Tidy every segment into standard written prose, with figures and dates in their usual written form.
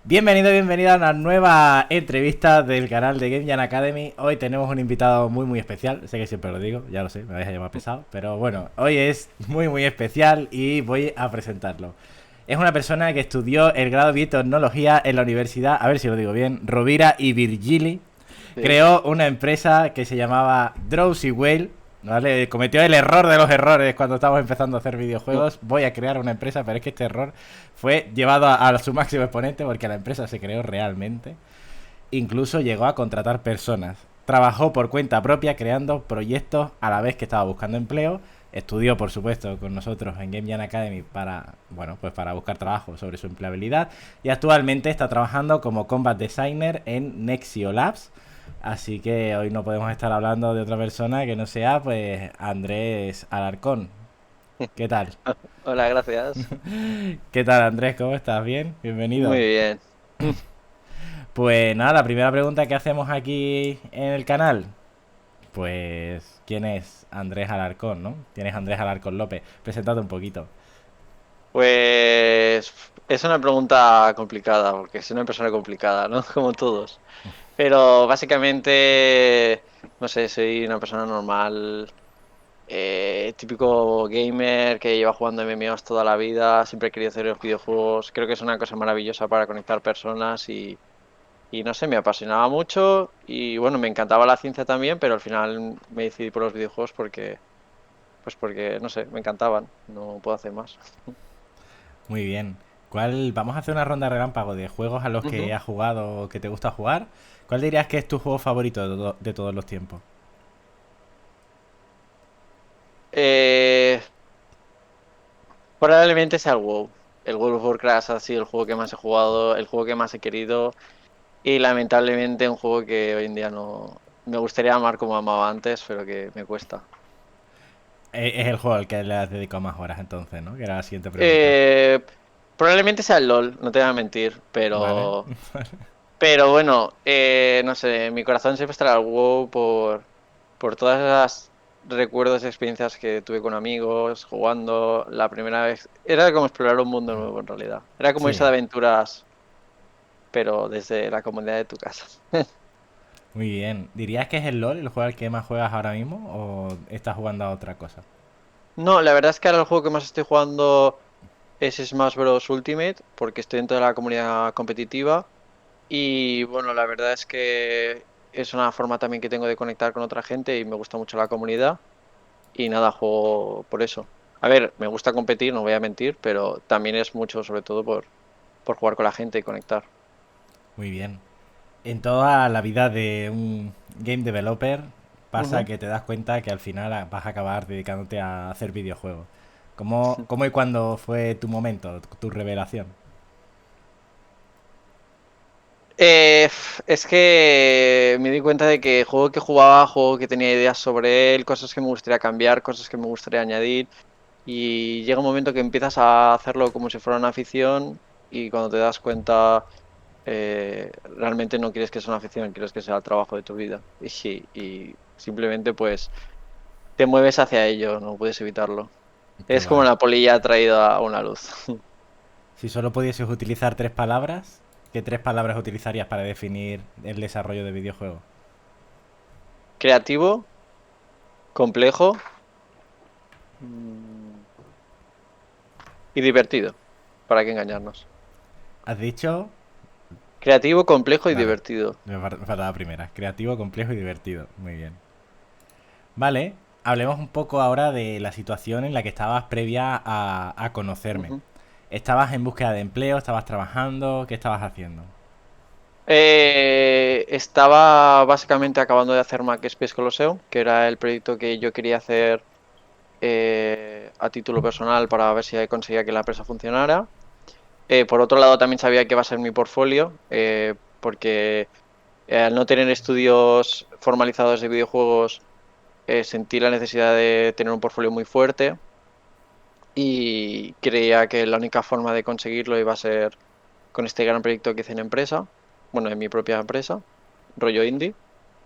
Bienvenida a una nueva entrevista del canal de Game Jam Academy. Hoy tenemos un invitado muy especial. Sé que siempre lo digo, ya lo sé, me vais a llamar pesado. Pero bueno, hoy es muy especial y voy a presentarlo. Es una persona que estudió el grado de biotecnología en la universidad, a ver si lo digo bien, Rovira y Virgili. Sí. Creó una empresa que se llamaba Drowsy Whale, ¿vale? Cometió el error de los errores cuando estábamos empezando a hacer videojuegos. Voy a crear una empresa, pero es que este error fue llevado a su máximo exponente porque la empresa se creó realmente. Incluso llegó a contratar personas. Trabajó por cuenta propia creando proyectos a la vez que estaba buscando empleo. Estudió, por supuesto, con nosotros en Game Jam Academy para, bueno, pues para buscar trabajo sobre su empleabilidad. Y actualmente está trabajando como combat designer en Nexio Labs. Así que hoy no podemos estar hablando de otra persona que no sea, pues, Andrés Alarcón. ¿Qué tal? Hola, gracias. ¿Qué tal, Andrés? ¿Cómo estás? ¿Bien? Muy Bienvenido. bien. Pues nada, la primera pregunta que hacemos aquí en el canal, pues, ¿quién es Andrés Alarcón, no? ¿Quién es Andrés Alarcón López? Preséntate un poquito. Pues es una pregunta complicada, porque soy una persona complicada, ¿no? Como todos. Pero básicamente, no sé, soy una persona normal, típico gamer que lleva jugando MMOs toda la vida, siempre he querido hacer los videojuegos. Creo que es una cosa maravillosa para conectar personas y no sé, me apasionaba mucho y bueno, me encantaba la ciencia también, pero al final me decidí por los videojuegos porque, no sé, me encantaban, no puedo hacer más. Muy bien. ¿Cuál? Vamos a hacer una ronda relámpago de juegos a los que Ujú. has jugado o que te gusta jugar. ¿Cuál dirías que es tu juego favorito de todos los tiempos? Eh, Probablemente sea el WoW. El World of Warcraft ha sido el juego que más he jugado, el juego que más he querido y lamentablemente un juego que hoy en día no me gustaría amar como amaba antes, pero que me cuesta. Es el juego al que le has dedicado más horas entonces, ¿no? Que era la siguiente pregunta. Eh, Probablemente sea el LOL, no te voy a mentir, Vale. pero bueno, no sé, en mi corazón siempre estará el WoW por todas las recuerdos y experiencias que tuve con amigos, jugando. La primera vez era como explorar un mundo nuevo en realidad. Era como irse de Sí, aventuras, pero desde la comodidad de tu casa. muy bien. ¿Dirías que es el LOL el juego al que más juegas ahora mismo o estás jugando a otra cosa? No, la verdad es que ahora el juego que más estoy jugando es Smash Bros. Ultimate, porque estoy dentro de la comunidad competitiva. Y bueno, la verdad es que es una forma también que tengo de conectar con otra gente y me gusta mucho la comunidad. Y nada, juego por eso. A ver, me gusta competir, no voy a mentir, pero también es mucho, sobre todo, por jugar con la gente y conectar. Muy bien. En toda la vida de un game developer pasa Ujú. que te das cuenta que al final vas a acabar dedicándote a hacer videojuegos. ¿Cómo y cuándo fue tu momento, tu revelación? Es que me di cuenta de que juego que jugaba, juego que tenía ideas sobre él, cosas que me gustaría cambiar, cosas que me gustaría añadir. Y llega un momento que empiezas a hacerlo como si fuera una afición y cuando te das cuenta realmente no quieres que sea una afición, quieres que sea el trabajo de tu vida. Y sí, y simplemente pues te mueves hacia ello, no puedes evitarlo. Qué Es como guay. la polilla atraída a una luz. Si solo pudieses utilizar tres palabras, ¿qué tres palabras utilizarías para definir el desarrollo de videojuegos? Creativo, complejo mm, y divertido. ¿Para qué engañarnos? ¿Has dicho? Creativo, complejo y Vale, divertido. me faltaba la primera. Creativo, complejo y divertido. Muy bien. Vale, hablemos un poco ahora de la situación en la que estabas previa a conocerme. Ujú. ¿Estabas en búsqueda de empleo? ¿Estabas trabajando? ¿Qué estabas haciendo? Estaba básicamente acabando de hacer Mac Space Colosseum, que era el proyecto que yo quería hacer a título personal para ver si conseguía que la empresa funcionara. Por otro lado, también sabía que iba a ser mi portfolio, porque al no tener estudios formalizados de videojuegos, sentí la necesidad de tener un portfolio muy fuerte y creía que la única forma de conseguirlo iba a ser con este gran proyecto que hice en empresa, bueno, en mi propia empresa, rollo indie.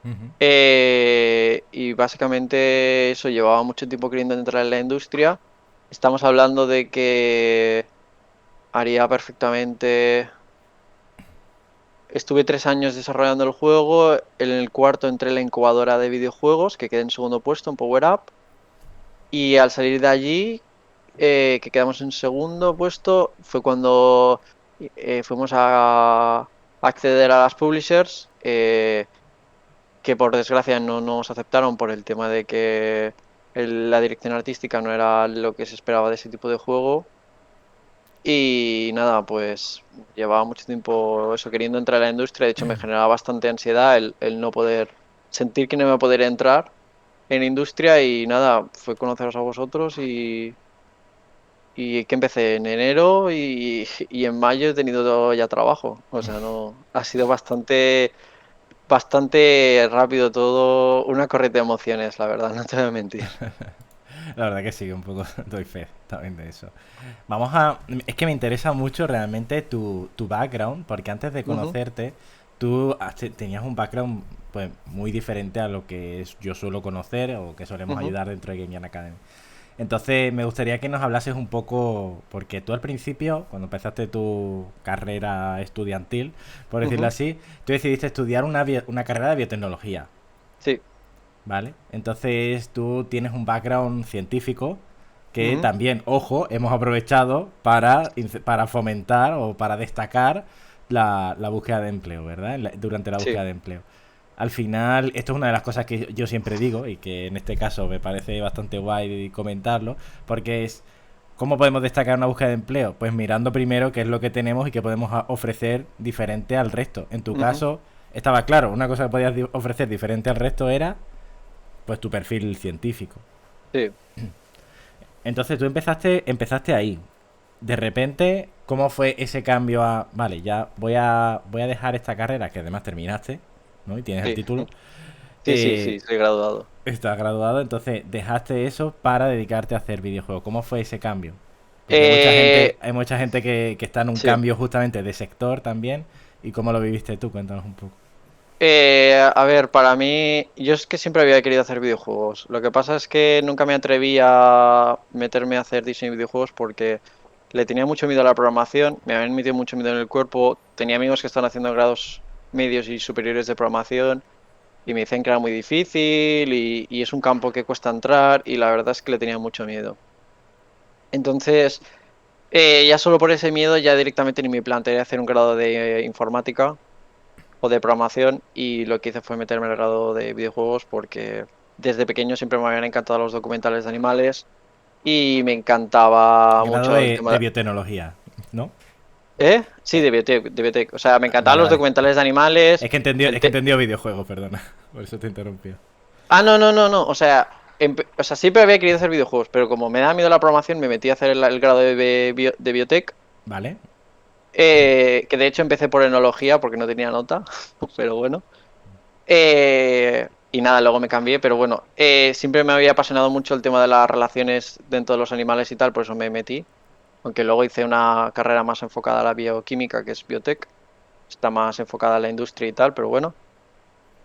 Ujú. Y básicamente eso, llevaba mucho tiempo queriendo entrar en la industria. Estamos hablando de que haría perfectamente estuve 3 años desarrollando el juego. En el cuarto entré en la incubadora de videojuegos, que quedé en segundo puesto en Power Up. Y al salir de allí, que quedamos en segundo puesto, fue cuando fuimos a acceder a las publishers, que por desgracia no nos aceptaron por el tema de que la dirección artística no era lo que se esperaba de ese tipo de juego. Y nada, pues llevaba mucho tiempo eso queriendo entrar a la industria. De hecho, me generaba bastante ansiedad el no poder sentir que no me poder entrar en industria. Y nada, fue conoceros a vosotros y que empecé en enero y en mayo he tenido ya trabajo. O sea, no, ha sido bastante rápido todo, una corriente de emociones, la verdad, no te voy a mentir. La verdad que sí, un poco doy fe también de eso. Vamos a... Es que me interesa mucho realmente tu background, porque antes de Ujú, conocerte, tú tenías un background pues muy diferente a lo que yo suelo conocer o que solemos ujú, ayudar dentro de Game Jam Academy. Entonces me gustaría que nos hablases un poco, porque tú al principio, cuando empezaste tu carrera estudiantil, por decirlo ujú. así, tú decidiste estudiar una carrera de biotecnología. Sí. ¿Vale? Entonces tú tienes un background científico que Ujú, también, ojo, hemos aprovechado para fomentar o para destacar la búsqueda de empleo, ¿verdad? Durante la sí. búsqueda de empleo. Al final, esto es una de las cosas que yo siempre digo y que en este caso me parece bastante guay comentarlo, porque es, ¿cómo podemos destacar una búsqueda de empleo? Pues mirando primero qué es lo que tenemos y qué podemos ofrecer diferente al resto. En tu Ujú, caso, estaba claro, una cosa que podías ofrecer diferente al resto era pues tu perfil científico. sí. Entonces tú empezaste ahí. De repente, ¿cómo fue ese cambio a, vale, ya voy a dejar esta carrera que además terminaste, ¿no? Y tienes el Sí. título. Sí, sí, sí, soy graduado. Estás graduado, entonces dejaste eso para dedicarte a hacer videojuegos. ¿Cómo fue ese cambio? Porque Eh, hay mucha gente que está en un sí. cambio justamente de sector también. ¿Y cómo lo viviste tú? Cuéntanos un poco. A ver, para mí, yo es que siempre había querido hacer videojuegos. Lo que pasa es que nunca me atreví a meterme a hacer diseño de videojuegos porque le tenía mucho miedo a la programación, me habían metido mucho miedo en el cuerpo. Tenía amigos que están haciendo grados medios y superiores de programación y me decían que era muy difícil y es un campo que cuesta entrar y la verdad es que le tenía mucho miedo. Entonces, ya solo por ese miedo, ya directamente ni me planteé hacer un grado de informática o de programación y lo que hice fue meterme en el grado de videojuegos porque desde pequeño siempre me habían encantado los documentales de animales y me encantaba Grado mucho el de tema... biotecnología, ¿no? ¿Eh? Sí, de biotech, de biotech. O sea, me encantaban Vale, los vale. documentales de animales. Es que entendió videojuegos, perdona. Por eso te interrumpí. Ah, no, no, no, no. O sea, siempre había querido hacer videojuegos, pero como me da miedo la programación, me metí a hacer el grado de biotech. ¿Vale? Que de hecho empecé por enología porque no tenía nota, pero bueno. Y nada, luego me cambié, pero bueno, siempre me había apasionado mucho el tema de las relaciones dentro de los animales y tal, por eso me metí. Aunque luego hice una carrera más enfocada a la bioquímica, que es biotech, está más enfocada a la industria y tal, pero bueno.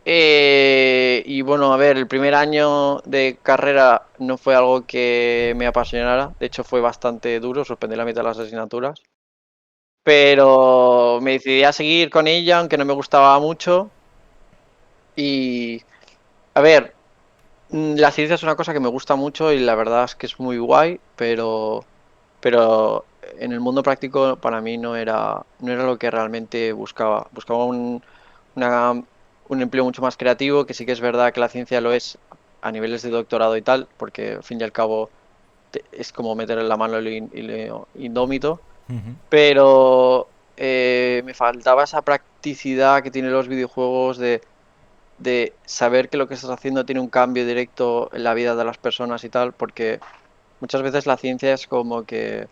Y bueno, a ver, el primer año de carrera no fue algo que me apasionara, de hecho fue bastante duro, suspendí la mitad de las asignaturas, pero me decidí a seguir con ella, aunque no me gustaba mucho. Y a ver, la ciencia es una cosa que me gusta mucho y la verdad es que es muy guay, pero en el mundo práctico para mí no era lo que realmente buscaba. Buscaba una- un empleo mucho más creativo, que sí que es verdad que la ciencia lo es a niveles de doctorado y tal, porque al fin y al cabo es como meterle la mano en lo indómito, Ujú. pero me faltaba esa practicidad que tienen los videojuegos de saber que lo que estás haciendo tiene un cambio directo en la vida de las personas y tal, porque muchas veces la ciencia es como que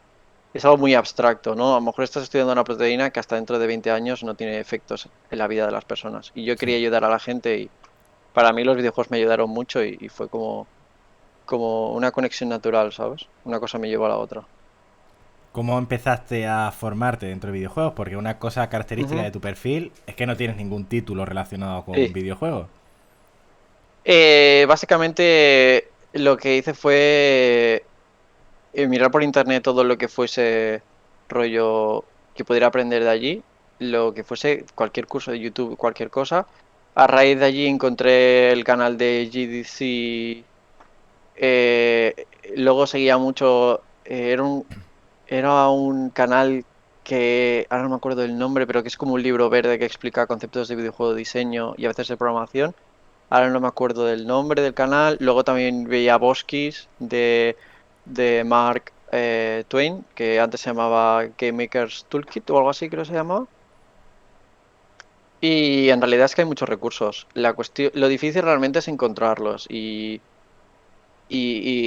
es algo muy abstracto, ¿no? A lo mejor estás estudiando una proteína que hasta dentro de 20 años no tiene efectos en la vida de las personas. Y yo Sí. quería ayudar a la gente y para mí los videojuegos me ayudaron mucho y fue como una conexión natural, ¿sabes? Una cosa me llevó a la otra. ¿Cómo empezaste a formarte dentro de videojuegos? Porque una cosa característica Ujú, de tu perfil es que no tienes ningún título relacionado con sí. videojuegos. Básicamente lo que hice fue mirar por internet todo lo que fuese rollo que pudiera aprender de allí. lo que fuese, cualquier curso de YouTube, cualquier cosa. A raíz de allí encontré el canal de GDC. eh, Luego seguía mucho. Era un canal que ahora no me acuerdo del nombre, pero que es como un libro verde que explica conceptos de videojuego, diseño y a veces de programación. Ahora no me acuerdo del nombre del canal. Luego también veía Boskis de Mark Twain, que antes se llamaba Game Maker's Toolkit o algo así, creo que se llamaba. Y en realidad es que hay muchos recursos. Lo difícil realmente es encontrarlos y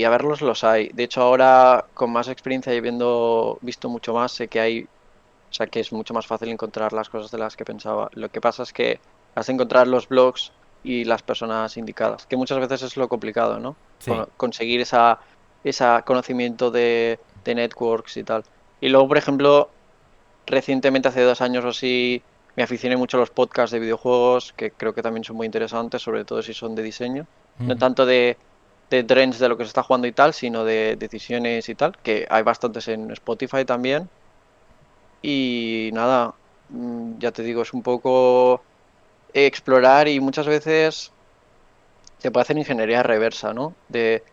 a verlos los hay. De hecho, ahora con más experiencia y habiendo visto mucho más, sé que hay, o sea, que es mucho más fácil encontrar las cosas de las que pensaba. Lo que pasa es que has de encontrar los blogs y las personas indicadas, que muchas veces es lo complicado, ¿no? Sí. Conseguir esa conocimiento de networks y tal. Y luego, por ejemplo, recientemente, hace 2 años o así, me aficioné mucho a los podcasts de videojuegos, que creo que también son muy interesantes, sobre todo si son de diseño. No Ujú. tanto de trends de lo que se está jugando y tal, sino de decisiones y tal, que hay bastantes en Spotify también. Y nada, ya te digo, es un poco explorar y muchas veces se puede hacer ingeniería reversa, ¿no? De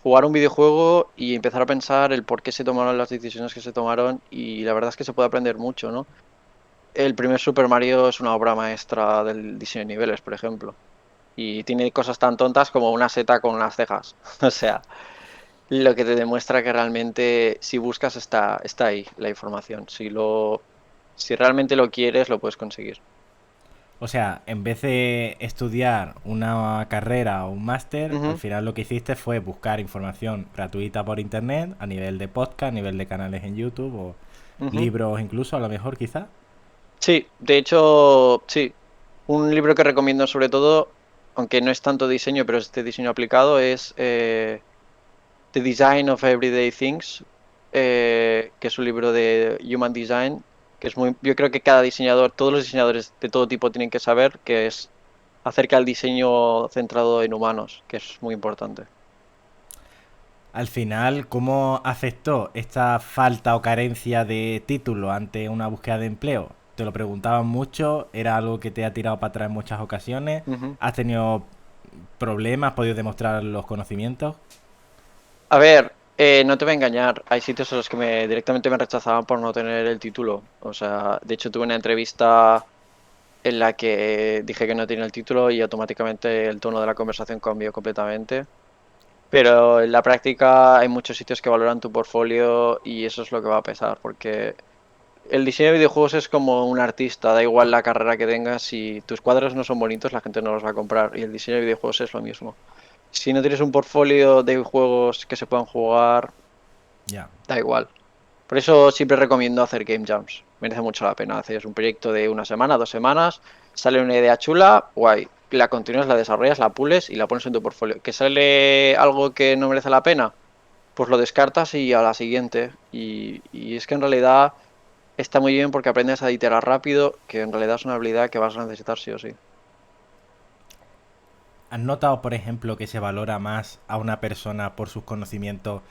jugar un videojuego y empezar a pensar el por qué se tomaron las decisiones que se tomaron y la verdad es que se puede aprender mucho, ¿no? El primer Super Mario es una obra maestra del diseño de niveles, por ejemplo. Y tiene cosas tan tontas como una seta con unas cejas. O sea, lo que te demuestra que realmente si buscas está ahí la información. Si realmente lo quieres, lo puedes conseguir. O sea, en vez de estudiar una carrera o un máster, al Ujú, final lo que hiciste fue buscar información gratuita por internet, a nivel de podcast, a nivel de canales en YouTube o ujú. libros incluso, a lo mejor quizá. Sí, de hecho, sí. Un libro que recomiendo sobre todo, aunque no es tanto diseño, pero es de diseño aplicado, es The Design of Everyday Things, que es un libro de Human Design, que es muy, yo creo que cada diseñador, todos los diseñadores de todo tipo tienen que saber, que es acerca del diseño centrado en humanos, que es muy importante. Al final, ¿cómo afectó esta falta o carencia de título ante una búsqueda de empleo? Te lo preguntaban mucho, era algo que te ha tirado para atrás en muchas ocasiones, Ujú. has tenido problemas, has podido demostrar los conocimientos. A ver, no te voy a engañar, hay sitios en los que directamente me rechazaban por no tener el título. O sea, de hecho tuve una entrevista en la que dije que no tenía el título y automáticamente el tono de la conversación cambió completamente. Pero en la práctica hay muchos sitios que valoran tu portfolio y eso es lo que va a pesar, porque el diseño de videojuegos es como un artista, da igual la carrera que tengas, si tus cuadros no son bonitos, la gente no los va a comprar y el diseño de videojuegos es lo mismo. Si no tienes un portfolio de juegos que se puedan jugar, Ya. da igual. Por eso siempre recomiendo hacer game jams. Merece mucho la pena. Haces un proyecto de una semana, 2 semanas, sale una idea chula, guay. La continúas, la desarrollas, la pules y la pones en tu portfolio. ¿Que sale algo que no merece la pena? Pues lo descartas y a la siguiente. Y es que en realidad está muy bien porque aprendes a iterar rápido, que en realidad es una habilidad que vas a necesitar sí o sí. ¿Has notado, por ejemplo, que se valora más a una persona por sus conocimientos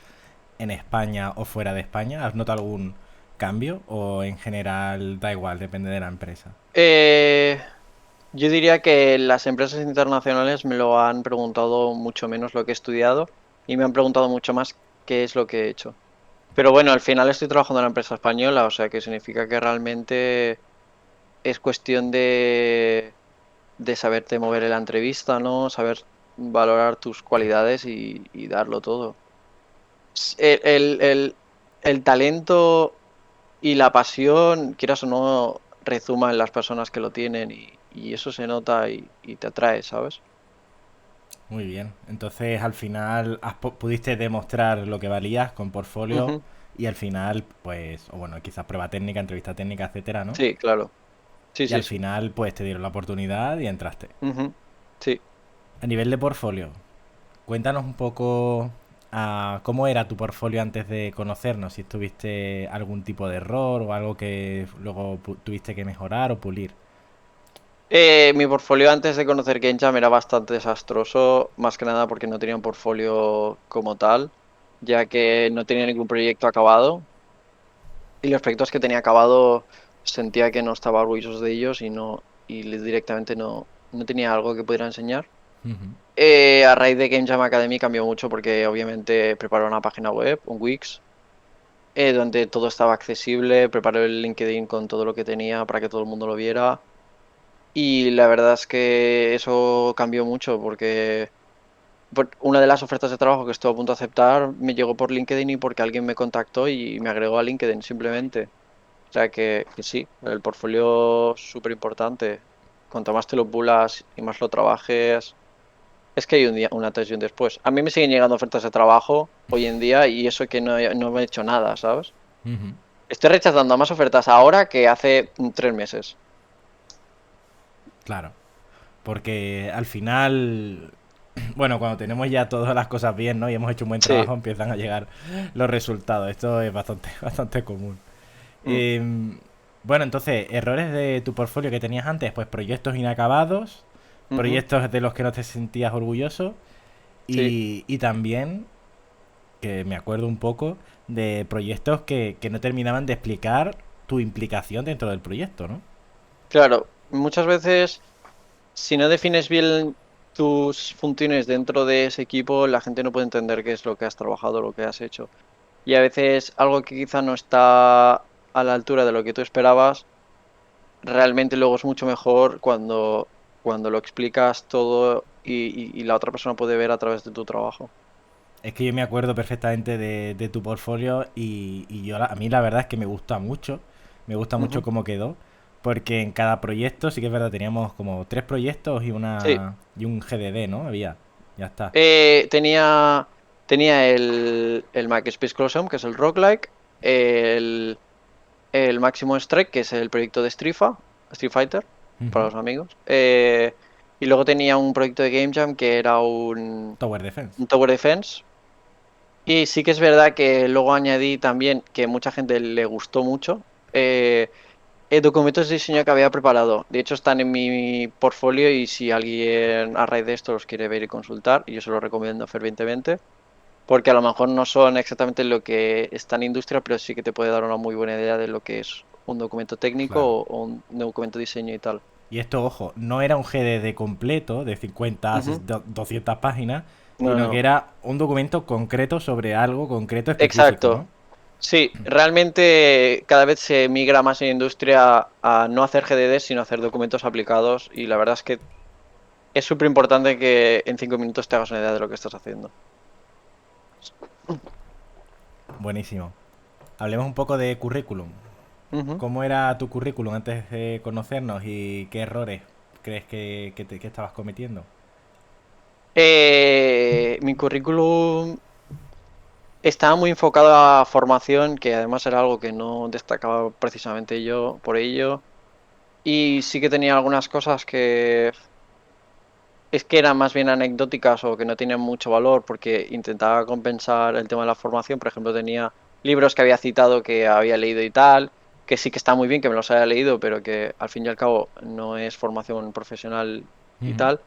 en España o fuera de España? ¿Has notado algún cambio o en general da igual, depende de la empresa? Eh, yo diría que las empresas internacionales me lo han preguntado mucho menos lo que he estudiado y me han preguntado mucho más qué es lo que he hecho. Pero bueno, al final estoy trabajando en una empresa española, o sea que significa que realmente es cuestión de saberte mover en la entrevista, ¿no? Saber valorar tus cualidades y darlo todo. El talento y la pasión, quieras o no, rezuma en las personas que lo tienen y eso se nota y te atrae, ¿sabes? Muy bien. Entonces, al final, pudiste demostrar lo que valías con portfolio Ujú. y al final, pues, o bueno, quizás prueba técnica, entrevista técnica, etcétera, ¿no? Sí, claro. Sí, Y sí, al sí. final, pues, te dieron la oportunidad y entraste. Ujú. Sí. A nivel de portfolio, cuéntanos un poco cómo era tu portfolio antes de conocernos, si tuviste algún tipo de error o algo que luego tuviste que mejorar o pulir. Mi portfolio antes de conocer Game Jam era bastante desastroso, más que nada porque no tenía un portfolio como tal, ya que no tenía ningún proyecto acabado. Y los proyectos que tenía acabado sentía que no estaba orgulloso de ellos y directamente no tenía algo que pudiera enseñar. Ujú. A raíz de Game Jam Academy cambió mucho porque obviamente preparé una página web, un Wix, donde todo estaba accesible, preparé el LinkedIn con todo lo que tenía para que todo el mundo lo viera. Y la verdad es que eso cambió mucho porque una de las ofertas de trabajo que estuve a punto de aceptar me llegó por LinkedIn y porque alguien me contactó y me agregó a LinkedIn simplemente. O sea que sí, el portfolio es súper importante. Cuanto más te lo pulas y más lo trabajes, es que hay un día, un antes y un después. A mí me siguen llegando ofertas de trabajo hoy en día y eso que no he hecho nada, ¿sabes? Ujú. Estoy rechazando más ofertas ahora que hace 3 meses. Claro. Porque al final, bueno, cuando tenemos ya todas las cosas bien, ¿no? Y hemos hecho un buen Sí. trabajo, empiezan a llegar los resultados. Esto es bastante, bastante común. Mm, Bueno, entonces, errores de tu portfolio que tenías antes, pues proyectos inacabados, ujú, proyectos de los que no te sentías orgulloso sí. y también, que me acuerdo un poco, de proyectos que no terminaban de explicar tu implicación dentro del proyecto, ¿no? Claro, muchas veces si no defines bien tus funciones dentro de ese equipo, la gente no puede entender qué es lo que has trabajado, lo que has hecho. Y a veces algo que quizá no está a la altura de lo que tú esperabas, realmente luego es mucho mejor cuando lo explicas todo y la otra persona puede ver a través de tu trabajo. Es que yo me acuerdo perfectamente de tu portfolio y yo a mí la verdad es que me gusta mucho Ujú. cómo quedó, porque en cada proyecto sí que es verdad, teníamos como tres proyectos Sí. y un GDD, ¿no? Había, ya está. Tenía el Mac Space Colosseum, que es el roguelike, el, el Maximum Strike, que es el proyecto de Street Fighter, para Ujú. los amigos. Y luego tenía un proyecto de Game Jam que era Tower Defense. un Tower Defense. Y sí que es verdad que luego añadí también que mucha gente le gustó mucho. eh, Documentos de diseño que había preparado. De hecho, están en mi portfolio y si alguien a raíz de esto los quiere ver y consultar, yo se los recomiendo fervientemente, porque a lo mejor no son exactamente lo que está en industria, pero sí que te puede dar una muy buena idea de lo que es un documento técnico Claro. o un documento de diseño y tal. Y esto, ojo, no era un GDD completo de 50 Ujú. 200 páginas, No, sino que no. era un documento concreto sobre algo concreto específico, ¿no? Exacto. Sí, realmente cada vez se migra más en industria a no hacer GDD, sino hacer documentos aplicados y la verdad es que es súper importante que en 5 minutos te hagas una idea de lo que estás haciendo. Buenísimo. Hablemos un poco de currículum. Ujú. ¿Cómo era tu currículum antes de conocernos y qué errores crees que estabas cometiendo? Mi currículum estaba muy enfocado a formación, que además era algo que no destacaba precisamente yo por ello. Y sí que tenía algunas cosas que es que eran más bien anecdóticas o que no tenían mucho valor porque intentaba compensar el tema de la formación. Por ejemplo, tenía libros que había citado que había leído y tal, que sí que está muy bien que me los haya leído, pero que al fin y al cabo no es formación profesional y Ujú. tal.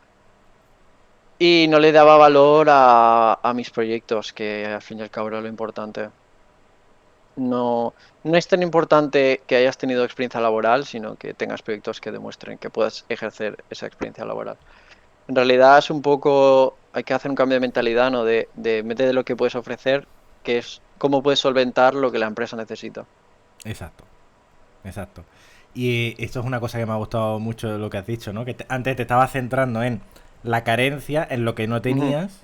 Y no le daba valor a mis proyectos, que al fin y al cabo era lo importante. No, no es tan importante que hayas tenido experiencia laboral, sino que tengas proyectos que demuestren que puedas ejercer esa experiencia laboral. En realidad es un poco, hay que hacer un cambio de mentalidad, ¿no? De en vez de lo que puedes ofrecer, que es cómo puedes solventar lo que la empresa necesita. Exacto, exacto. Y esto es una cosa que me ha gustado mucho de lo que has dicho, ¿no? Antes te estabas centrando en la carencia, en lo que no Ujú. tenías,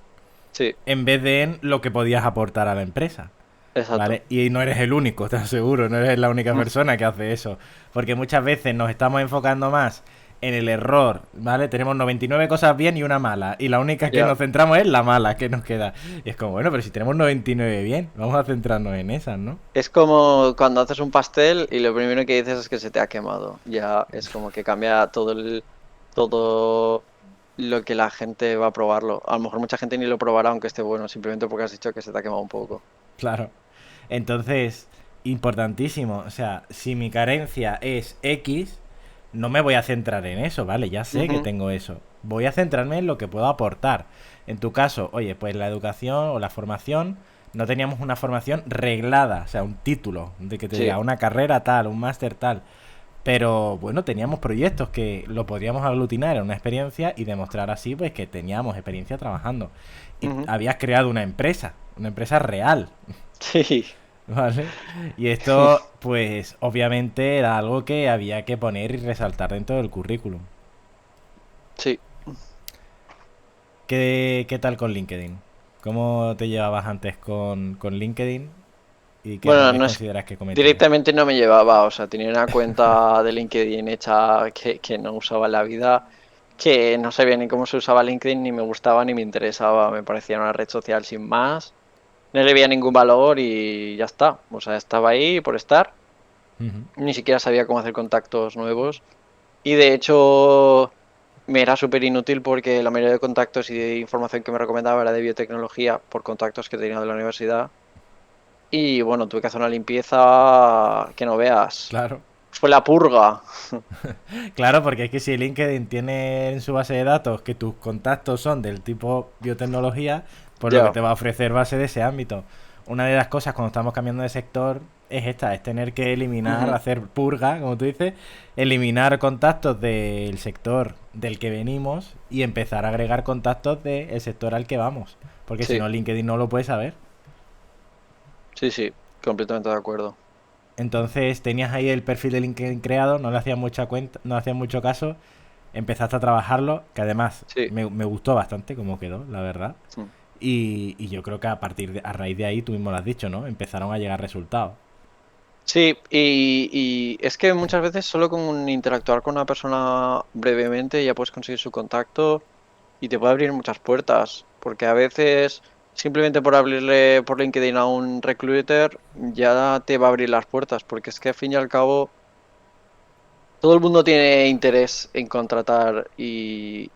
Sí, en vez de en lo que podías aportar a la empresa. exacto. ¿Vale? Y no eres el único, te aseguro, no eres la única Mm, persona que hace eso. Porque muchas veces nos estamos enfocando más en el error, ¿vale? Tenemos 99 cosas bien y una mala. Y la única que ya. nos centramos es la mala que nos queda. Y es como, bueno, pero si tenemos 99 bien, vamos a centrarnos en esas, ¿no? Es como cuando haces un pastel y lo primero que dices es que se te ha quemado. Ya es como que cambia todo lo que la gente va a probarlo. A lo mejor mucha gente ni lo probará aunque esté bueno, simplemente porque has dicho que se te ha quemado un poco. Claro. Entonces, importantísimo. O sea, si mi carencia es X, no me voy a centrar en eso, ¿vale? Ya sé que Ujú. tengo eso. Voy a centrarme en lo que puedo aportar. En tu caso, oye, pues la educación o la formación, no teníamos una formación reglada, o sea, un título de que te Sí, diga una carrera tal, un máster tal. Pero bueno, teníamos proyectos que lo podríamos aglutinar en una experiencia y demostrar así pues que teníamos experiencia trabajando. Y Ujú. habías creado una empresa real, Sí, ¿vale? Y sí, esto pues obviamente era algo que había que poner y resaltar dentro del currículum. sí. ¿Qué tal con LinkedIn? ¿Cómo te llevabas antes con LinkedIn? ¿Y qué Bueno, errores no es consideras que cometías? directamente no me llevaba, o sea, tenía una cuenta de LinkedIn hecha que no usaba en la vida, que no sabía ni cómo se usaba LinkedIn, ni me gustaba ni me interesaba, me parecía una red social sin más, no le veía ningún valor y ya está, o sea, estaba ahí por estar, Ujú. ni siquiera sabía cómo hacer contactos nuevos y de hecho me era súper inútil porque la mayoría de contactos y de información que me recomendaba era de biotecnología por contactos que tenía de la universidad. Y bueno, tuve que hacer una limpieza que no veas. Claro. Fue la purga. Claro, porque es que si LinkedIn tiene en su base de datos que tus contactos son del tipo biotecnología, pues lo que Ya. te va a ofrecer va a ser ese ámbito. Una de las cosas cuando estamos cambiando de sector es esta, es tener que eliminar, Ujú. hacer purga, como tú dices, eliminar contactos del sector del que venimos y empezar a agregar contactos del sector al que vamos. Porque si Sí, no, LinkedIn no lo puede saber. sí, sí, completamente de acuerdo. Entonces tenías ahí el perfil de LinkedIn creado, no le hacías mucha cuenta, no le hacías mucho caso, empezaste a trabajarlo, que además Sí. me gustó bastante cómo quedó, la verdad. Mm. Y yo creo que a raíz de ahí, tú mismo lo has dicho, ¿no? Empezaron a llegar resultados. Sí, y es que muchas veces solo con interactuar con una persona brevemente ya puedes conseguir su contacto y te puede abrir muchas puertas. Porque a veces simplemente por abrirle por LinkedIn a un recruiter ya te va a abrir las puertas. Porque es que al fin y al cabo todo el mundo tiene interés en contratar y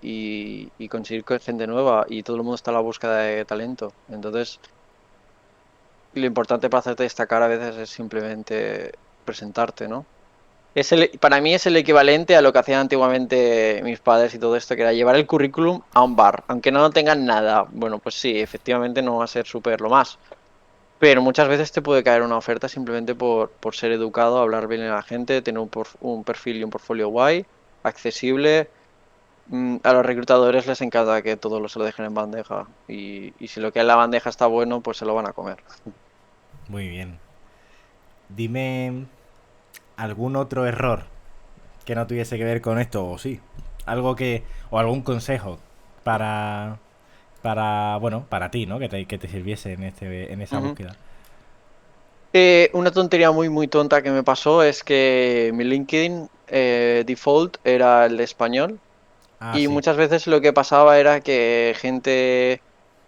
conseguir gente nueva y todo el mundo está a la búsqueda de talento. Entonces, lo importante para hacerte destacar a veces es simplemente presentarte, ¿no? Para mí es el equivalente a lo que hacían antiguamente mis padres y todo esto, que era llevar el currículum a un bar, aunque no tengan nada. Bueno, pues sí, efectivamente no va a ser súper lo más. Pero muchas veces te puede caer una oferta simplemente por ser educado, hablar bien a la gente, tener un perfil y un portfolio guay, accesible. A los reclutadores les encanta que todo se lo dejen en bandeja. Y si lo que hay en la bandeja está bueno, pues se lo van a comer. Muy bien. Dime algún otro error que no tuviese que ver con esto, o sí. Algo que. O algún consejo para. Bueno, para ti, ¿no? Que te sirviese en esa Ujú. búsqueda. Una tontería muy muy tonta que me pasó es que mi LinkedIn default era el de español Ah, y sí. muchas veces lo que pasaba era que gente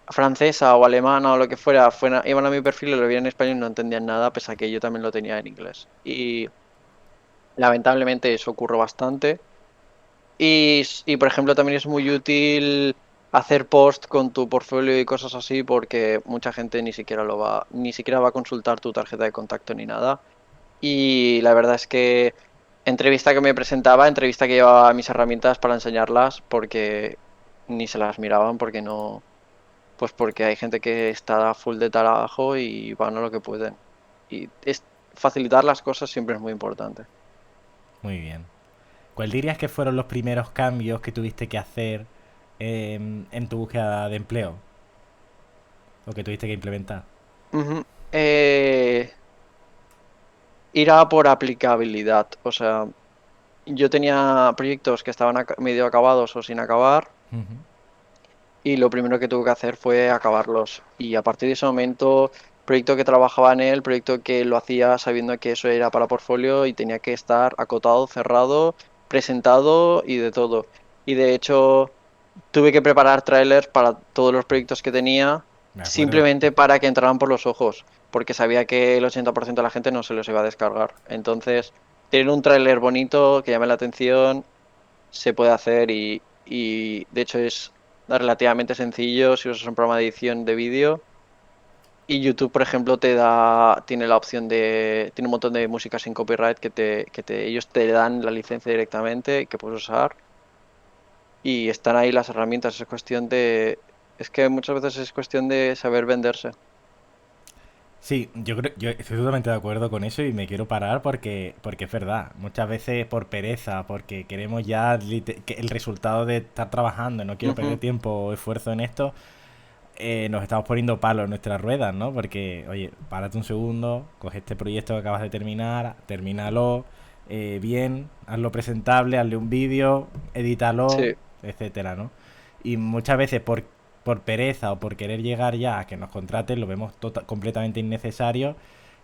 francesa o alemana o lo que fuera, iban a mi perfil y lo veían en español y no entendían nada, pese a que yo también lo tenía en inglés. Y lamentablemente eso ocurre bastante. Y, por ejemplo, también es muy útil hacer post con tu portfolio y cosas así porque mucha gente ni siquiera va a consultar tu tarjeta de contacto ni nada. Y la verdad es que entrevista que me presentaba, entrevista que llevaba mis herramientas para enseñarlas porque ni se las miraban porque no, pues porque hay gente que está full de trabajo y van a lo que pueden. Facilitar las cosas siempre es muy importante. Muy bien. ¿Cuál dirías que fueron los primeros cambios que tuviste que hacer en tu búsqueda de empleo? ¿O que tuviste que implementar? Ujú. Ir a por aplicabilidad. O sea, yo tenía proyectos que estaban medio acabados o sin acabar Ujú. y lo primero que tuve que hacer fue acabarlos. Y a partir de ese momento, proyecto que trabajaba en él, proyecto que lo hacía sabiendo que eso era para portfolio y tenía que estar acotado, cerrado, presentado y de todo. Y de hecho, tuve que preparar trailers para todos los proyectos que tenía Me acuerdo. simplemente para que entraran por los ojos, porque sabía que el 80% de la gente no se los iba a descargar. Entonces, tener un tráiler bonito que llame la atención se puede hacer y de hecho es relativamente sencillo si usas un programa de edición de vídeo. Y YouTube, por ejemplo, tiene la opción tiene un montón de música sin copyright ellos te dan la licencia directamente que puedes usar y están ahí las herramientas. Es que muchas veces es cuestión de saber venderse. Sí, yo estoy totalmente de acuerdo con eso y me quiero parar porque es verdad. Muchas veces por pereza, porque queremos ya que el resultado de estar trabajando, no quiero perder Ujú. tiempo o esfuerzo en esto, nos estamos poniendo palos en nuestras ruedas, ¿no? Porque, oye, párate un segundo, coge este proyecto que acabas de terminar, termínalo bien, hazlo presentable, hazle un vídeo, edítalo, Sí, etcétera, ¿no? Y muchas veces por pereza o por querer llegar ya a que nos contraten, lo vemos completamente innecesario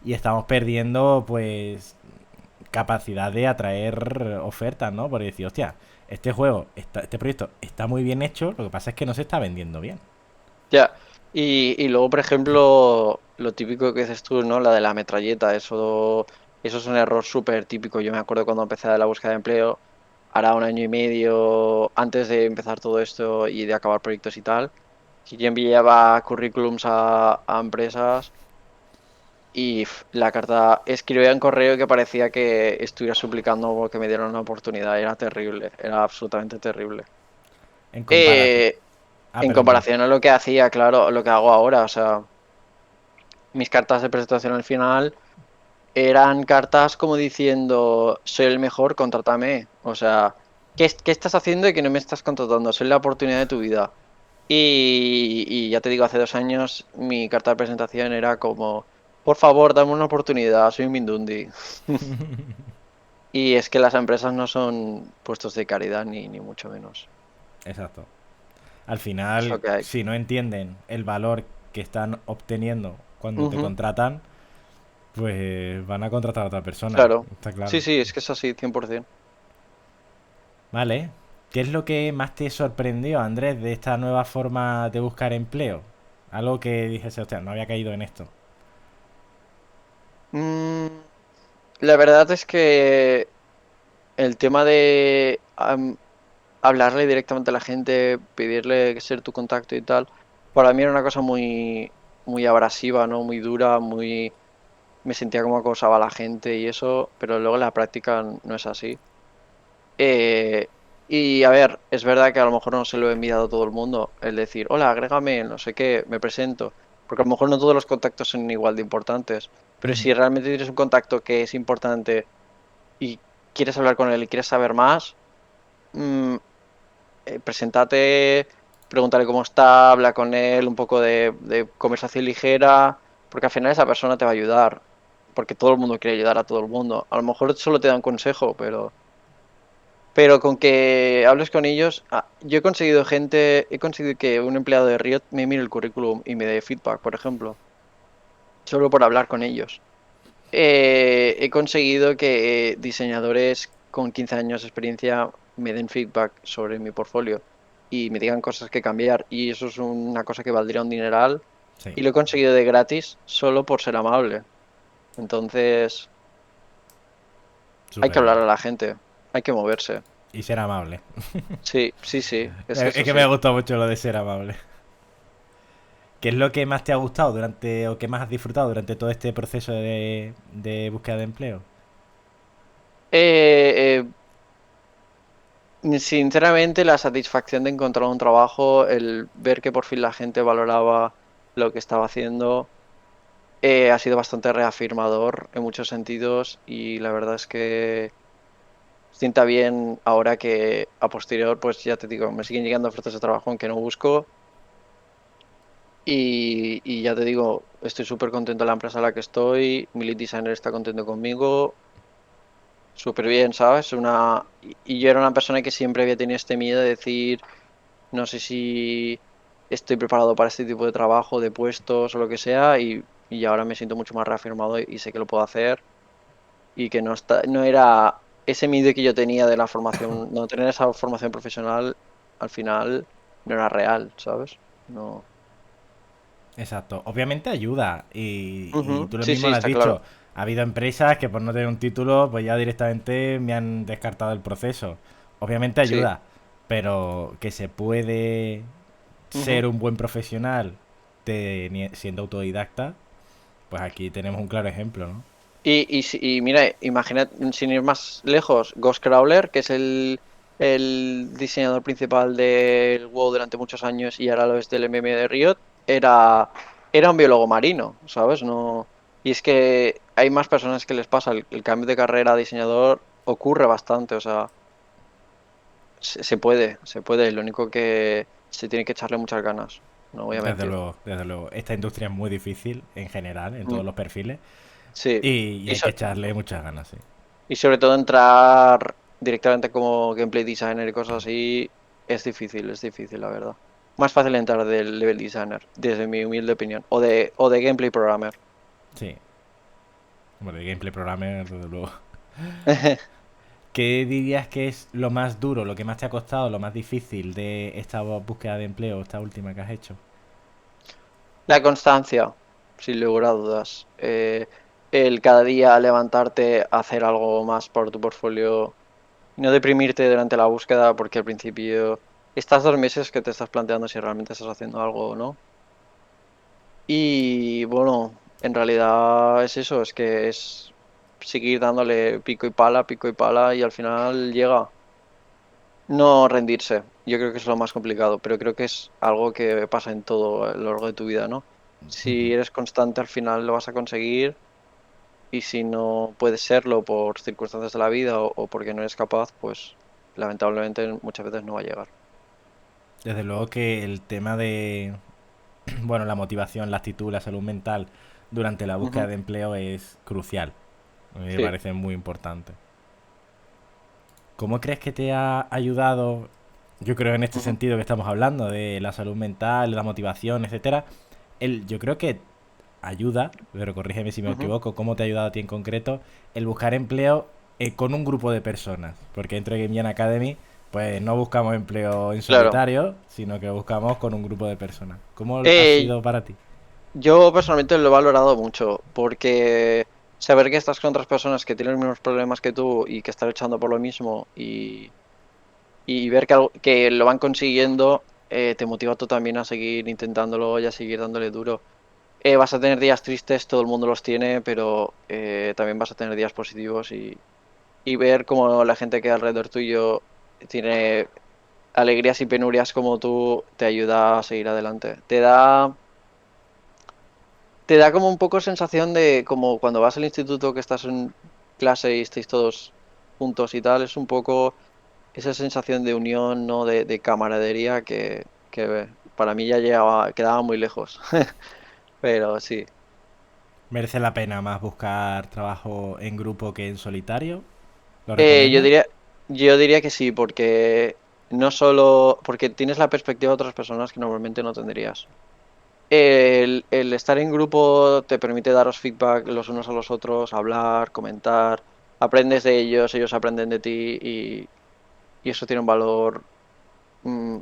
y estamos perdiendo, pues, capacidad de atraer ofertas, ¿no? Por decir, hostia, este proyecto está muy bien hecho, lo que pasa es que no se está vendiendo bien. ya. Y luego, por ejemplo, lo típico que dices tú, ¿no? La de la metralleta, eso es un error súper típico. Yo me acuerdo cuando empecé la búsqueda de empleo, hará un año y medio antes de empezar todo esto y de acabar proyectos y tal, que yo enviaba currículums a empresas y la carta escribía en correo que parecía que estuviera suplicando que me dieran una oportunidad. Era terrible, era absolutamente terrible. En comparación. Eh, Ah, en perdón, perdón. comparación a lo que hacía, claro, lo que hago ahora, o sea, mis cartas de presentación al final eran cartas como diciendo, soy el mejor, contrátame. O sea, ¿qué estás haciendo y que no me estás contratando? Soy la oportunidad de tu vida. Y ya te digo, hace 2 años mi carta de presentación era como, por favor, dame una oportunidad, soy un Mindundi. Y es que las empresas no son puestos de caridad ni mucho menos. Exacto. Al Es final, lo que hay. si no entienden el valor que están obteniendo cuando te Ujú, contratan, pues van a contratar a otra persona. claro. Está claro. Sí, sí, es que es así, 100%. Vale. ¿Qué es lo que más te sorprendió, Andrés, de esta nueva forma de buscar empleo? Algo que dijese, hostia, no había caído en esto. Mm, la verdad es que el tema de hablarle directamente a la gente, pedirle ser tu contacto y tal, para mí era una cosa muy abrasiva, ¿no? Muy dura, me sentía como acosaba a la gente y eso, pero luego en la práctica no es así. Eh, y a ver, es verdad que a lo mejor no se lo he enviado a todo el mundo, el decir, hola, agrégame, no sé qué, me presento, porque a lo mejor no todos los contactos son igual de importantes, pero Ujú. si realmente tienes un contacto que es importante y quieres hablar con él y quieres saber más, mm, preséntate, pregúntale cómo está, habla con él, un poco de conversación ligera, porque al final esa persona te va a ayudar, porque todo el mundo quiere ayudar a todo el mundo. A lo mejor solo te da un consejo, pero con que hables con ellos, he conseguido que un empleado de Riot me mire el currículum y me dé feedback, por ejemplo, solo por hablar con ellos. He conseguido que diseñadores con 15 años de experiencia me den feedback sobre mi portfolio y me digan cosas que cambiar. Y eso es una cosa que valdría un dineral. Sí, Y lo he conseguido de gratis solo por ser amable. Entonces, hay que súper hablar bien. a la gente, hay que moverse. Y ser amable. Sí, sí, sí, es que es Es que me ha así. gustado mucho lo de ser amable. ¿Qué es lo que más te ha gustado durante o qué más has disfrutado durante todo este proceso de búsqueda de empleo? Eh, Sinceramente, la satisfacción de encontrar un trabajo, el ver que por fin la gente valoraba lo que estaba haciendo. Ha sido bastante reafirmador en muchos sentidos y la verdad es que sienta bien ahora que a posterior, pues ya te digo, me siguen llegando ofertas de trabajo aunque no busco y ya te digo, estoy súper contento en la empresa en la que estoy, mi lead designer está contento conmigo, súper bien, ¿sabes? Y yo era una persona que siempre había tenido este miedo de decir, no sé si estoy preparado para este tipo de trabajo, de puestos o lo que sea y ahora me siento mucho más reafirmado y sé que lo puedo hacer y que no era ese miedo que yo tenía de la formación, no tener esa formación profesional, al final no era real, ¿sabes? No. Exacto. Obviamente ayuda. Y Ujú, tú lo sí, mismo sí, lo has está claro. dicho. Ha habido empresas que por no tener un título, pues ya directamente me han descartado el proceso. Obviamente Sí. ayuda. Pero que se puede Ujú. ser un buen profesional siendo autodidacta, pues aquí tenemos un claro ejemplo, ¿no? Y mira, imagina, sin ir más lejos, Ghostcrawler, que es el diseñador principal del WoW durante muchos años y ahora lo es del MM de Riot, era era un biólogo marino, ¿sabes? No... Y es que hay más personas que les pasa el cambio de carrera a diseñador ocurre bastante, o sea, se puede, se puede. Lo único que se tiene que echarle muchas ganas, no voy a Desde mentir. luego, desde luego. Esta industria es muy difícil en general, en Mm, todos los perfiles, sí. y Y, hay que echarle muchas ganas, sí. y sobre todo entrar directamente como gameplay designer y cosas así es difícil, la verdad. Más fácil entrar del level designer, desde mi humilde opinión, o de gameplay programmer. Sí. Bueno, de gameplay programmer, desde luego. ¿Qué dirías que es lo más duro, lo que más te ha costado, lo más difícil de esta búsqueda de empleo, esta última que has hecho? La constancia, sin lugar a dudas. El cada día levantarte, hacer algo más por tu portfolio y no deprimirte durante la búsqueda porque al principio estás 2 meses que te estás planteando si realmente estás haciendo algo o no. Y bueno, en realidad es eso, es que es seguir dándole pico y pala y al final llega. No rendirse, yo creo que es lo más complicado, pero creo que es algo que pasa en todo a lo largo de tu vida, ¿no? Si eres constante al final lo vas a conseguir y si no puedes serlo por circunstancias de la vida o porque no eres capaz, pues lamentablemente muchas veces no va a llegar. Desde luego que el tema de, bueno, la motivación, la actitud, la salud mental durante la búsqueda Ujú. de empleo es crucial. A mí me Sí. parece muy importante. ¿Cómo crees que te ha ayudado, yo creo en este Ujú, sentido que estamos hablando, de la salud mental, la motivación, etcétera? Yo creo que ayuda, pero corrígeme si me ujú. equivoco, ¿cómo te ha ayudado a ti en concreto el buscar empleo con un grupo de personas? Porque dentro de Game Jam Academy, pues no buscamos empleo en Claro. solitario, sino que buscamos con un grupo de personas. ¿Cómo ha Eh, sido para ti? yo personalmente lo he valorado mucho porque saber que estás con otras personas que tienen los mismos problemas que tú y que están luchando por lo mismo y ver que, que lo van consiguiendo, te motiva tú también a seguir intentándolo y a seguir dándole duro. Vas a tener días tristes, todo el mundo los tiene, pero también vas a tener días positivos y ver cómo la gente que alrededor tuyo tiene alegrías y penurias como tú te ayuda a seguir adelante. Te da como un poco sensación de como cuando vas al instituto que estás en clase y estáis todos juntos y tal, es un poco esa sensación de unión, ¿no? De camaradería que para mí ya llegaba, quedaba muy lejos. Pero sí. ¿Merece la pena más buscar trabajo en grupo que en solitario? ¿Lo Eh, yo recomiendas? diría, yo diría que sí, porque no solo, porque tienes la perspectiva de otras personas que normalmente no tendrías. El estar en grupo te permite daros feedback los unos a los otros, hablar, comentar, aprendes de ellos, ellos aprenden de ti y eso tiene un valor, mm,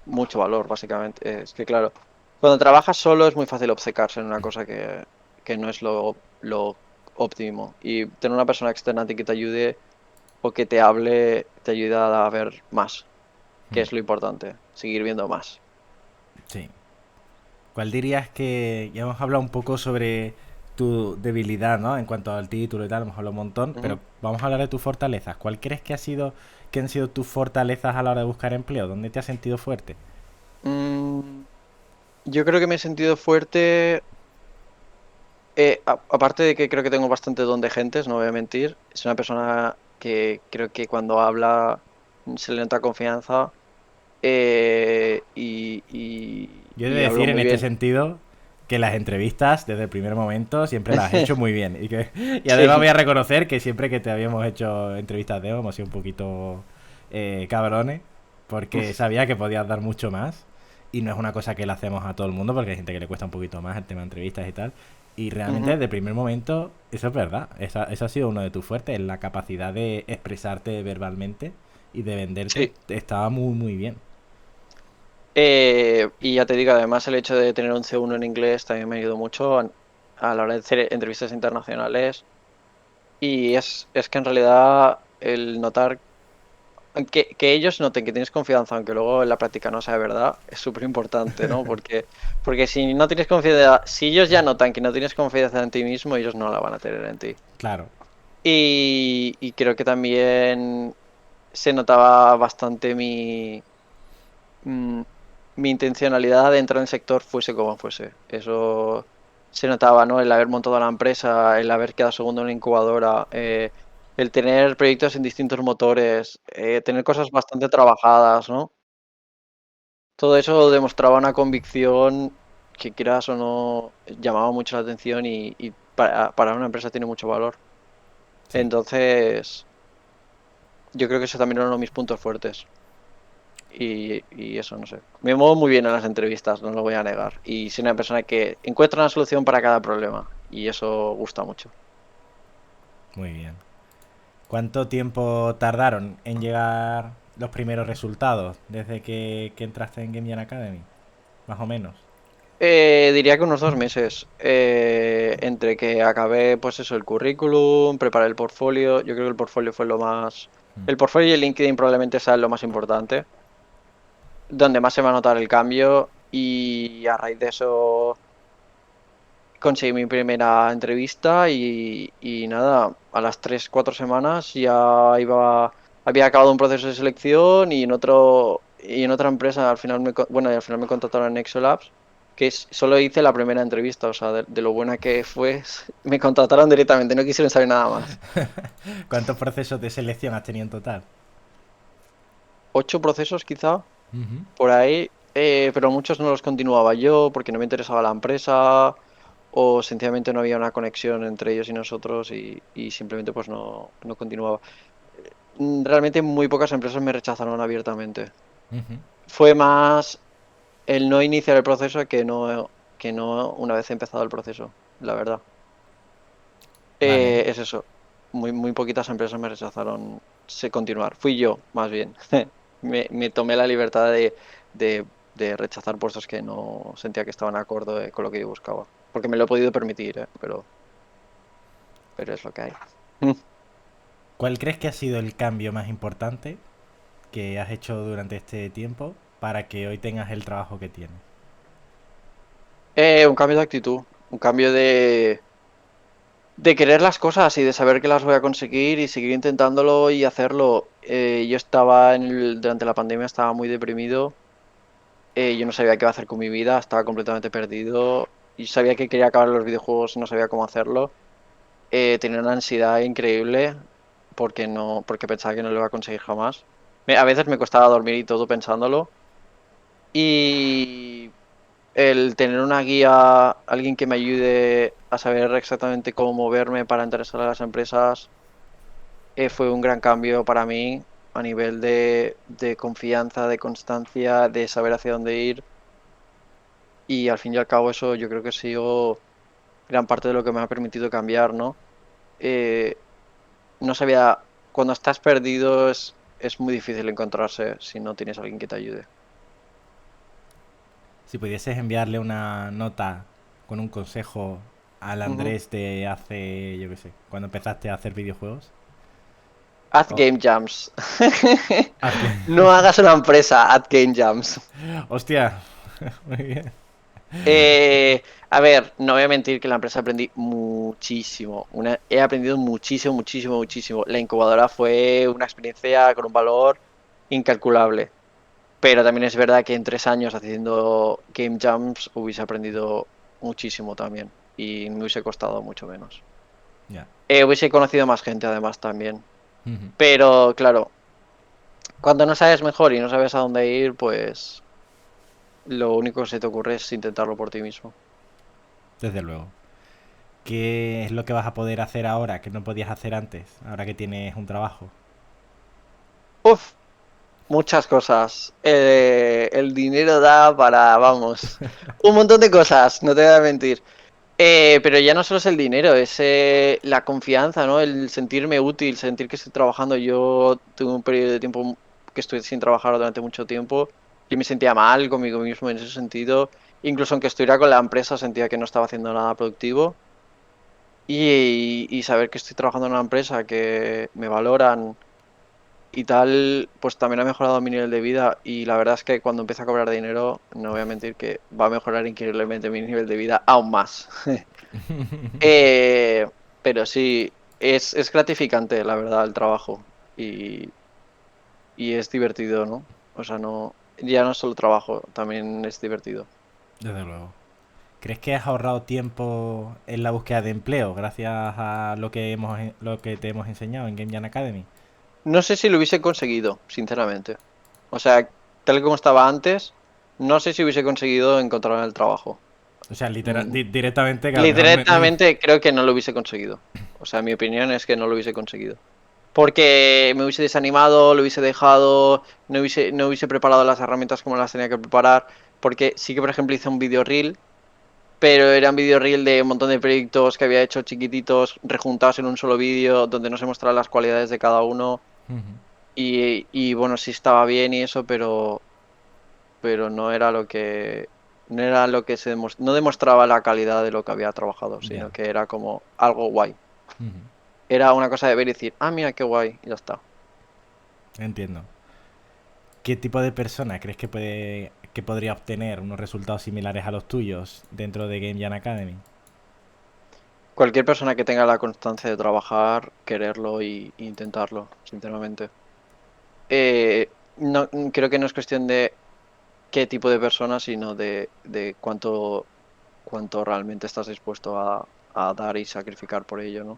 mucho valor, básicamente. Es que claro, cuando trabajas solo es muy fácil obcecarse en una cosa que no es lo óptimo. Y tener una persona externa a ti que te ayude o que te hable te ayuda a ver más, que Hmm, es lo importante, seguir viendo más. sí. ¿Cuál dirías que ya hemos hablado un poco sobre tu debilidad, ¿no? En cuanto al título y tal, hemos hablado un montón, pero Ujú. vamos a hablar de tus fortalezas. ¿Cuál crees que han sido tus fortalezas a la hora de buscar empleo? ¿Dónde te has sentido fuerte? Mm, yo creo que me he sentido fuerte, aparte de que creo que tengo bastante don de gentes, no voy a mentir, es una persona que creo que cuando habla se le nota confianza Yo he de y hablo decir en muy este bien. sentido que las entrevistas desde el primer momento siempre las has hecho muy bien y además voy Sí. a reconocer que siempre que te habíamos hecho entrevistas de hemos sido un poquito cabrones porque sabía que podías dar mucho más y no es una cosa que le hacemos a todo el mundo porque hay gente que le cuesta un poquito más el tema de entrevistas y tal y realmente Ujú. desde el primer momento eso es verdad, eso ha sido uno de tus fuertes, la capacidad de expresarte verbalmente y de venderte Sí. estaba muy bien. Y ya te digo, además el hecho de tener un C1 en inglés también me ayudó mucho a la hora de hacer entrevistas internacionales. Y es que en realidad el notar que ellos noten que tienes confianza, aunque luego en la práctica no sea verdad, es súper importante, ¿no? Porque si no tienes confianza, si ellos ya notan que no tienes confianza en ti mismo, ellos no la van a tener en ti. Claro. Y creo que también se notaba bastante mi intencionalidad de entrar en el sector fuese como fuese. Eso se notaba, ¿no? El haber montado la empresa, el haber quedado segundo en la incubadora, el tener proyectos en distintos motores, tener cosas bastante trabajadas, ¿no? Todo eso demostraba una convicción que quieras o no llamaba mucho la atención y para una empresa tiene mucho valor. Sí, Entonces, yo creo que eso también era uno de mis puntos fuertes. Y eso, no sé. Me muevo muy bien en las entrevistas, no lo voy a negar. Y soy una persona que encuentra una solución para cada problema. Y eso gusta mucho. muy bien. ¿Cuánto tiempo tardaron en llegar los primeros resultados desde que entraste en Game Jam Academy? Más o menos. Diría que unos 2 meses. Entre que acabé, pues eso, el currículum, preparé el portfolio. Yo creo que el portfolio fue lo más. El portfolio y el LinkedIn probablemente sea lo más importante. Donde más se va a notar el cambio. Y a raíz de eso conseguí mi primera entrevista y nada, a las 3 4 semanas ya había acabado un proceso de selección y en otra empresa al final bueno, y al final me contrataron en Exolabs, que solo hice la primera entrevista, o sea, de lo buena que fue, me contrataron directamente, no quisieron saber nada más. ¿Cuántos procesos de selección has tenido en total? 8 procesos quizá, Ujú. por ahí, pero muchos no los continuaba yo porque no me interesaba la empresa o sencillamente no había una conexión entre ellos y nosotros y simplemente pues no continuaba. Realmente muy pocas empresas me rechazaron abiertamente. Ujú. Fue más el no iniciar el proceso que no una vez empezado el proceso, la verdad. Vale. Es eso. Muy poquitas empresas me rechazaron continuar. Fui yo, más bien. Me tomé la libertad de, de rechazar puestos que no sentía que estaban acorde con lo que yo buscaba. Porque me lo he podido permitir, pero es lo que hay. ¿Cuál crees que ha sido el cambio más importante que has hecho durante este tiempo para que hoy tengas el trabajo que tienes? Un cambio de actitud, un cambio de querer las cosas y de saber que las voy a conseguir y seguir intentándolo y hacerlo. Yo durante la pandemia estaba muy deprimido. Yo no sabía qué iba a hacer con mi vida, estaba completamente perdido y sabía que quería acabar los videojuegos, no sabía cómo hacerlo. Tenía una ansiedad increíble porque pensaba que no lo iba a conseguir jamás. A veces me costaba dormir y todo pensándolo. Y el tener una guía, alguien que me ayude a saber exactamente cómo moverme para interesar a las empresas, fue un gran cambio para mí a nivel de confianza, de constancia, de saber hacia dónde ir. Y al fin y al cabo eso yo creo que ha sido gran parte de lo que me ha permitido cambiar, ¿no? Eh, no sabía, cuando estás perdido es muy difícil encontrarse si no tienes a alguien que te ayude. Si pudieses enviarle una nota con un consejo al Ujú. Andrés de hace, yo qué sé, cuando empezaste a hacer videojuegos. Haz Oh, game jams. haz que... No hagas una empresa, haz game jams. Hostia, muy bien. A ver, no voy a mentir que en la empresa aprendí muchísimo. He aprendido muchísimo, muchísimo, muchísimo. La incubadora fue una experiencia con un valor incalculable. Pero también es verdad que en 3 años haciendo game jams hubiese aprendido muchísimo también. Y me hubiese costado mucho menos. Ya. Hubiese conocido más gente además también. Ujú. Pero claro, cuando no sabes mejor y no sabes a dónde ir, pues lo único que se te ocurre es intentarlo por ti mismo. Desde luego. ¿Qué es lo que vas a poder hacer ahora que no podías hacer antes? Ahora que tienes un trabajo. Uf, muchas cosas. El dinero da para, vamos, un montón de cosas, no te voy a mentir. Pero ya no solo es el dinero, es la confianza, ¿no? El sentirme útil, sentir que estoy trabajando. Yo tuve un periodo de tiempo que estuve sin trabajar durante mucho tiempo y me sentía mal conmigo mismo en ese sentido. Incluso aunque estuviera con la empresa, sentía que no estaba haciendo nada productivo. Y saber que estoy trabajando en una empresa que me valoran y tal, pues también ha mejorado mi nivel de vida. Y la verdad es que cuando empiece a cobrar dinero, no voy a mentir que va a mejorar increíblemente mi nivel de vida aún más. Eh, pero sí, es gratificante, la verdad, el trabajo. Y, y es divertido, ¿no? O sea, no. ya no es solo trabajo, también es divertido. Desde luego. ¿Crees que has ahorrado tiempo en la búsqueda de empleo gracias a lo que te hemos enseñado en Game Jam Academy? No sé si lo hubiese conseguido, sinceramente. O sea, tal y como estaba antes, no sé si hubiese conseguido encontrar el trabajo. O sea, Mm, directamente que a lo mejor Literalmente creo que no lo hubiese conseguido. O sea, mi opinión es que no lo hubiese conseguido. Porque me hubiese desanimado, lo hubiese dejado, no hubiese preparado las herramientas como las tenía que preparar. Porque sí que, por ejemplo, hice un video reel, pero era un video reel de un montón de proyectos que había hecho chiquititos, rejuntados en un solo vídeo, donde no se mostraban las cualidades de cada uno. Ujú. Y bueno, sí estaba bien y eso, pero no era lo que, no era lo que no demostraba la calidad de lo que había trabajado, Ya. sino que era como algo guay. Ujú. Era una cosa de ver y decir, ah, mira qué guay, y ya está. Entiendo. ¿Qué tipo de persona crees que podría obtener unos resultados similares a los tuyos dentro de Game Jam Academy? Cualquier persona que tenga la constancia de trabajar, quererlo y intentarlo, sinceramente. No, creo que no es cuestión de qué tipo de persona, sino de cuánto realmente estás dispuesto a dar y sacrificar por ello, ¿no?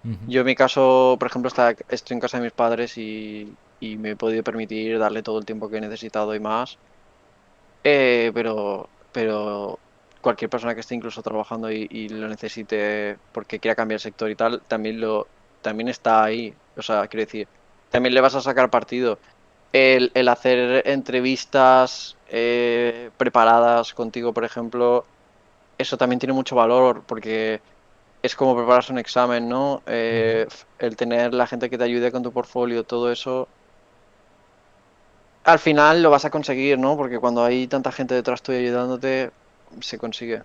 Ujú. Yo en mi caso, por ejemplo, estoy en casa de mis padres y me he podido permitir darle todo el tiempo que he necesitado y más. Pero cualquier persona que esté incluso trabajando y lo necesite porque quiera cambiar el sector y tal, también está ahí. O sea, quiero decir, también le vas a sacar partido. El hacer entrevistas preparadas contigo, por ejemplo, eso también tiene mucho valor porque es como prepararse un examen, ¿no? Ujú. El tener la gente que te ayude con tu portfolio, todo eso, al final lo vas a conseguir, ¿no? Porque cuando hay tanta gente detrás tuyo ayudándote, se consigue.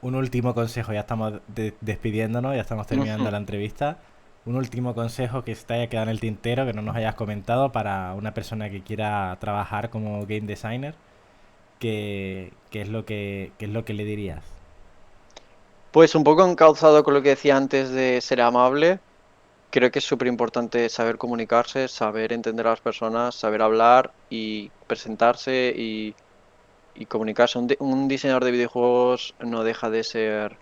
Un último consejo, ya estamos despidiéndonos, ya estamos terminando la entrevista. Un último consejo que se te haya quedado en el tintero, que no nos hayas comentado para una persona que quiera trabajar como game designer, qué es lo que le dirías? Pues un poco encauzado con lo que decía antes de ser amable, creo que es súper importante saber comunicarse, saber entender a las personas, saber hablar y presentarse y comunicarse. Un diseñador de videojuegos no deja de ser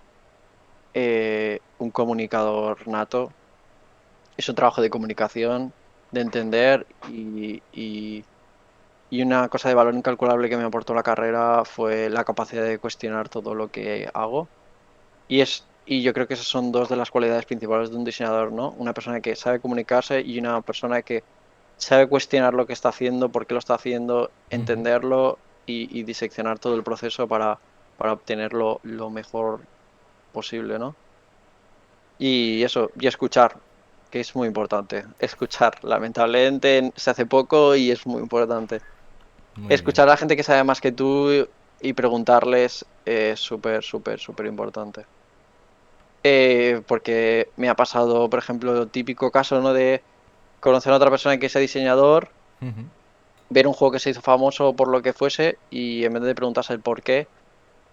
un comunicador nato. Es un trabajo de comunicación, de entender y una cosa de valor incalculable que me aportó la carrera fue la capacidad de cuestionar todo lo que hago. Y yo creo que esas son dos de las cualidades principales de un diseñador, ¿no? Una persona que sabe comunicarse y una persona que sabe cuestionar lo que está haciendo, por qué lo está haciendo, Ujú. entenderlo y diseccionar todo el proceso para obtenerlo lo mejor posible, ¿no? Y eso, y escuchar, que es muy importante. Escuchar, lamentablemente se hace poco y es muy importante. Muy bien. Escuchar a la gente que sabe más que tú y preguntarles es súper, súper, súper importante. Porque me ha pasado, por ejemplo, típico caso, ¿no? De conocer a otra persona que sea diseñador, Ujú. ver un juego que se hizo famoso por lo que fuese y en vez de preguntarse el por qué,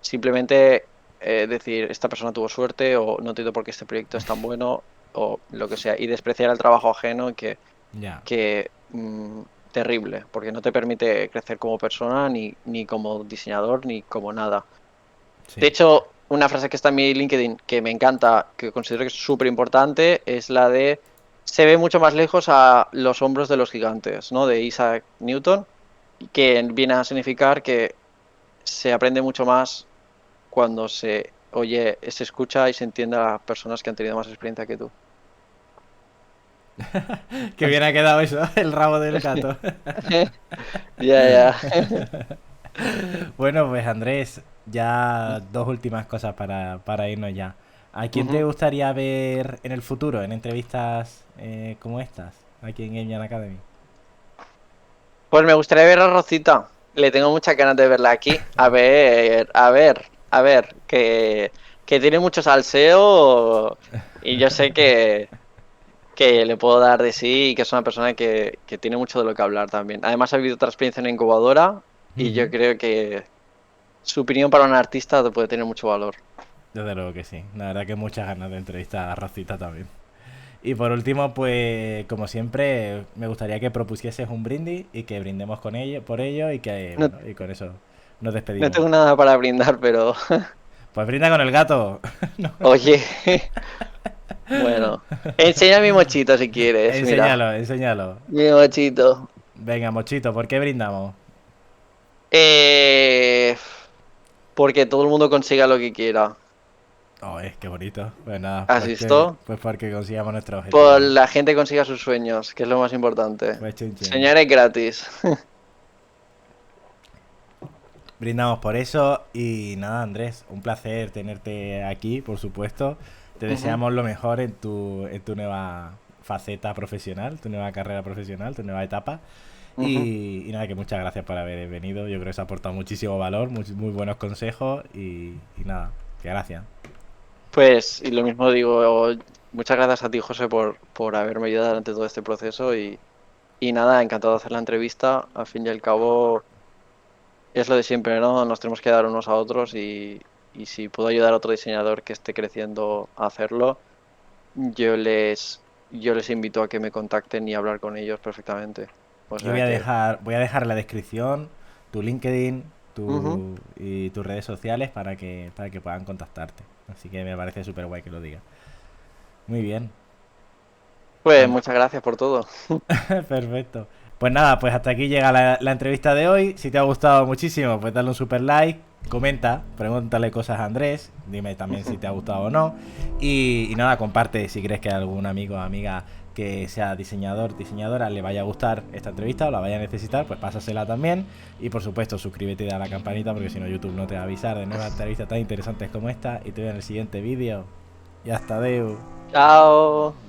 simplemente decir, esta persona tuvo suerte o no entiendo por qué este proyecto es tan bueno o lo que sea, y despreciar el trabajo ajeno Ya, que terrible, porque no te permite crecer como persona, ni como diseñador, ni como nada. De sí. hecho, una frase que está en mi LinkedIn que me encanta, que considero que es súper importante, es la de se ve mucho más lejos a los hombros de los gigantes, ¿no? De Isaac Newton, que viene a significar que se aprende mucho más cuando se oye, se escucha y se entiende a las personas que han tenido más experiencia que tú. Qué bien ha quedado eso, el rabo del gato. Ya, ya. Bueno, pues Andrés, ya dos últimas cosas para irnos ya. ¿A quién te Ujú. gustaría ver en el futuro, en entrevistas como estas, aquí en Game Jam Academy? Pues me gustaría ver a Rosita. Le tengo muchas ganas de verla aquí. A ver, que tiene mucho salseo y yo sé que le puedo dar de sí y que es una persona que tiene mucho de lo que hablar también. Además ha habido otra experiencia en la incubadora y Ujú. yo creo que su opinión para un artista puede tener mucho valor. Desde luego que sí. La verdad que muchas ganas de entrevistar a Rosita también. Y por último, pues como siempre, me gustaría que propusieses un brindis y que brindemos con ello, por ello y que, No, bueno, y con eso nos no despedimos. tengo nada para brindar, pero Pues brinda con el gato. No, oye, bueno, enseña mi mochito si quieres, mira, enséñalo, enséñalo. mi mochito. Venga, Mochito, ¿por qué brindamos? Eh, porque todo el mundo consiga lo que quiera. Oh, qué bonito. Pues nada, ¿Has visto? pues porque consigamos nuestro Por objetivo. la gente consiga sus sueños, que es lo más importante. Pues chin chin. Soñar es gratis. Brindamos por eso y nada, Andrés, un placer tenerte aquí, por supuesto. Te Ujú, deseamos lo mejor en tu nueva faceta profesional, tu nueva carrera profesional, tu nueva etapa. ujú. Y nada, que muchas gracias por haber venido. Yo creo que se ha aportado muchísimo valor, muy buenos consejos y nada, que gracias. Pues, y lo mismo digo, muchas gracias a ti, José, por haberme ayudado durante todo este proceso y nada, encantado de hacer la entrevista. Al fin y al cabo, es lo de siempre, ¿no? Nos tenemos que dar unos a otros y si puedo ayudar a otro diseñador que esté creciendo a hacerlo, yo les invito a que me contacten y hablar con ellos perfectamente. O Yo sea que, voy a dejar en la descripción tu LinkedIn ujú. y tus redes sociales para que puedan contactarte. Así que me parece súper guay que lo digas. Muy bien. Pues And- muchas gracias por todo. Perfecto. Pues nada, pues hasta aquí llega la entrevista de hoy. Si te ha gustado muchísimo, pues dale un super like, comenta, pregúntale cosas a Andrés, dime también si te ha gustado o no. Y nada, comparte si crees que a algún amigo o amiga que sea diseñador, diseñadora, le vaya a gustar esta entrevista o la vaya a necesitar, pues pásasela también. Y por supuesto, suscríbete y dale a la campanita porque si no YouTube no te va a avisar de nuevas entrevistas tan interesantes como esta. Y te veo en el siguiente vídeo. Y hasta deu. Chao.